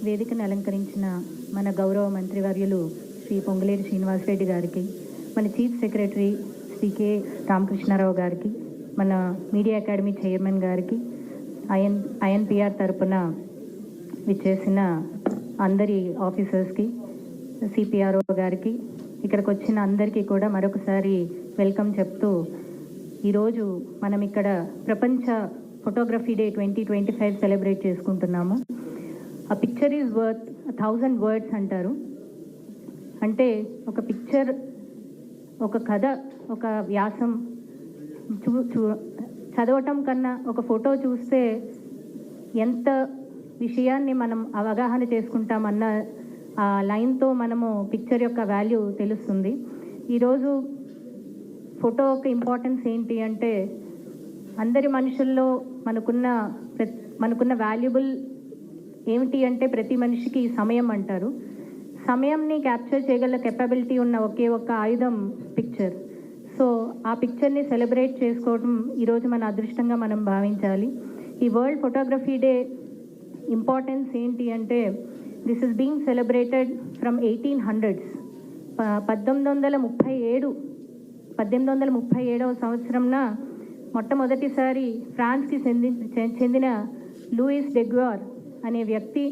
వేదికను అలంకరించిన మన గౌరవ మంత్రివర్యులు శ్రీ పొంగులేటి శ్రీనివాసరెడ్డి గారికి, మన chief secretary Shri K Ramakrishna Rao గారికి, మన మీడియా అకాడమీ చైర్మన్ గారికి, ఐఎన్పిఆర్ తరపున విచ్చేసిన అందరి ఆఫీసర్స్కి, సిపిఆర్ఓ గారికి, ఇక్కడికి వచ్చిన అందరికీ కూడా మరొకసారి వెల్కమ్ చెప్తూ, ఈరోజు మనం ఇక్కడ ప్రపంచ ఫోటోగ్రఫీ డే 2025 సెలబ్రేట్ చేసుకుంటున్నాము. ఆ పిక్చర్ ఈజ్ వర్త్ 1000 వర్డ్స్ అంటారు. అంటే ఒక పిక్చర్, ఒక కథ, ఒక వ్యాసం చదవటం కన్నా ఒక ఫోటో చూస్తే ఎంత విషయాన్ని మనం అవగాహన చేసుకుంటామన్న ఆ లైన్తో మనము పిక్చర్ యొక్క వాల్యూ తెలుస్తుంది. ఈరోజు ఫోటో యొక్క ఇంపార్టెన్స్ ఏంటి అంటే, అందరి మనుషుల్లో మనకున్న వాల్యుబుల్ ఏమిటి అంటే, ప్రతి మనిషికి సమయం అంటారు. సమయంని క్యాప్చర్ చేయగల కెపబిలిటీ ఉన్న ఒకే ఒక్క ఆయుధం పిక్చర్. సో ఆ పిక్చర్ని సెలబ్రేట్ చేసుకోవడం ఈరోజు మన అదృష్టంగా మనం భావించాలి. ఈ వరల్డ్ ఫోటోగ్రఫీ డే ఇంపార్టెన్స్ ఏంటి అంటే, this is being celebrated from 1800s. 1837వ సంవత్సరంన మొట్టమొదటిసారి ఫ్రాన్స్కి చెందిన లూయిస్ డెగ్వార్ అనే వ్యక్తి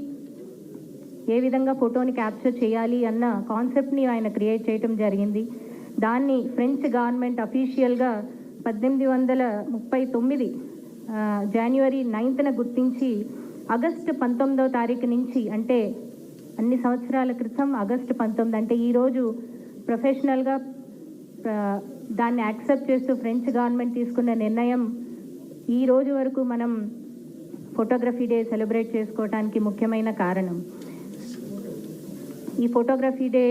ఏ విధంగా ఫోటోని క్యాప్చర్ చేయాలి అన్న కాన్సెప్ట్ని ఆయన క్రియేట్ చేయటం జరిగింది. దాన్ని ఫ్రెంచ్ గవర్నమెంట్ అఫీషియల్గా 1839 జనవరి 9న గుర్తించి ఆగస్టు 19వ తారీఖు నుంచి, అంటే అన్ని సంవత్సరాల క్రితం ఆగస్టు 19, అంటే ఈరోజు ప్రొఫెషనల్గా దాన్ని యాక్సెప్ట్ చేస్తూ ఫ్రెంచ్ గవర్నమెంట్ తీసుకున్న నిర్ణయం ఈ రోజు వరకు మనం ఫోటోగ్రఫీ డే సెలబ్రేట్ చేసుకోవడానికి ముఖ్యమైన కారణం. ఈ ఫోటోగ్రఫీ డే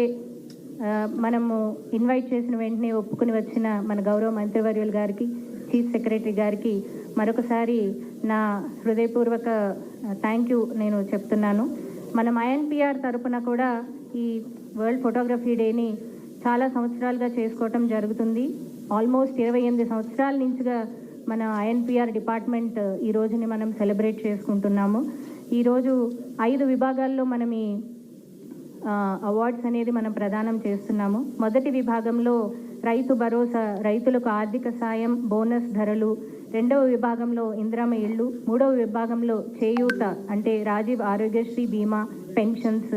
మనము ఇన్వైట్ చేసిన వెంటనే ఒప్పుకుని వచ్చిన మన గౌరవ మంత్రివర్యులు గారికి, చీఫ్ సెక్రటరీ గారికి మరొకసారి నా హృదయపూర్వక థ్యాంక్ యూ నేను చెప్తున్నాను. మనం ఐఎన్పిఆర్ తరపున కూడా ఈ వరల్డ్ ఫోటోగ్రఫీ డేని చాలా సంవత్సరాలుగా చేసుకోవటం జరుగుతుంది. ఆల్మోస్ట్ 28 సంవత్సరాల నుంచిగా మన ఐఎన్పిఆర్ డిపార్ట్మెంట్ ఈ రోజుని మనం సెలబ్రేట్ చేసుకుంటున్నాము. ఈరోజు 5 విభాగాల్లో మనం ఈ అవార్డ్స్ అనేది మనం ప్రదానం చేస్తున్నాము. మొదటి విభాగంలో రైతు భరోసా, రైతులకు ఆర్థిక సాయం, బోనస్ ధరలు. రెండవ విభాగంలో ఇందిరమ్మ ఇళ్ళు. మూడవ విభాగంలో చేయూత, అంటే రాజీవ్ ఆరోగ్యశ్రీ బీమా, పెన్షన్స్.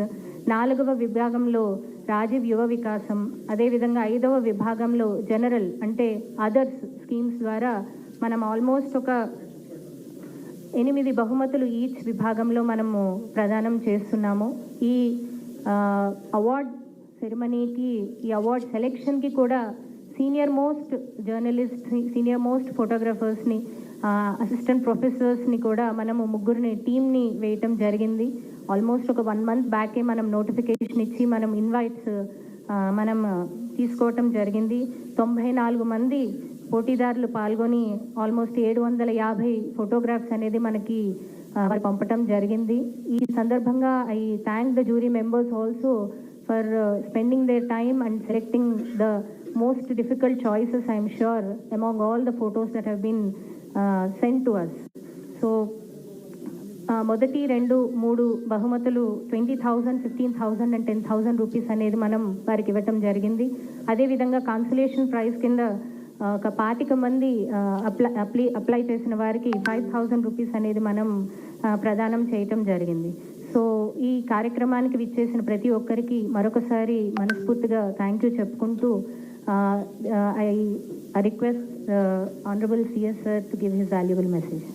నాలుగవ విభాగంలో రాజీవ్ యువ వికాసం. అదేవిధంగా 5వ విభాగంలో జనరల్, అంటే అదర్స్ స్కీమ్స్ ద్వారా మనం ఆల్మోస్ట్ ఒక 8 బహుమతులు ఈచ్ విభాగంలో మనము ప్రదానం చేస్తున్నాము. ఈ అవార్డ్ సెరమనీకి, ఈ అవార్డ్ సెలెక్షన్కి కూడా సీనియర్ మోస్ట్ జర్నలిస్ట్ని, సీనియర్ మోస్ట్ ఫోటోగ్రఫర్స్ని, అసిస్టెంట్ ప్రొఫెసర్స్ని కూడా మనము 3 టీమ్ని వేయటం జరిగింది. ఆల్మోస్ట్ ఒక 1 month బ్యాకే మనం నోటిఫికేషన్ ఇచ్చి మనం ఇన్వైట్స్ మనం తీసుకోవటం జరిగింది. 94 మంది పోటీదారులు పాల్గొని ఆల్మోస్ట్ 750 ఫోటోగ్రాఫ్స్ అనేది మనకి వారు పంపటం జరిగింది. ఈ సందర్భంగా I thank the jury members also for spending their time and selecting the most difficult choices, I am sure, among all the photos that have been sent to us. So మొదటి 2-3 బహుమతులు 20,000, 15,000 and 10,000 rupees అనేది మనం వారికి ఇవ్వటం జరిగింది. అదేవిధంగా cancellation praise కింద ఒక 25 మంది అప్లై చేసిన వారికి 5,000 రూపీస్ అనేది మనం ప్రదానం చేయటం జరిగింది. సో ఈ కార్యక్రమానికి విచ్చేసిన ప్రతి ఒక్కరికి మరొకసారి మనస్ఫూర్తిగా థ్యాంక్ యూ చెప్పుకుంటూ, I request Honorable CS Sir to give his valuable message.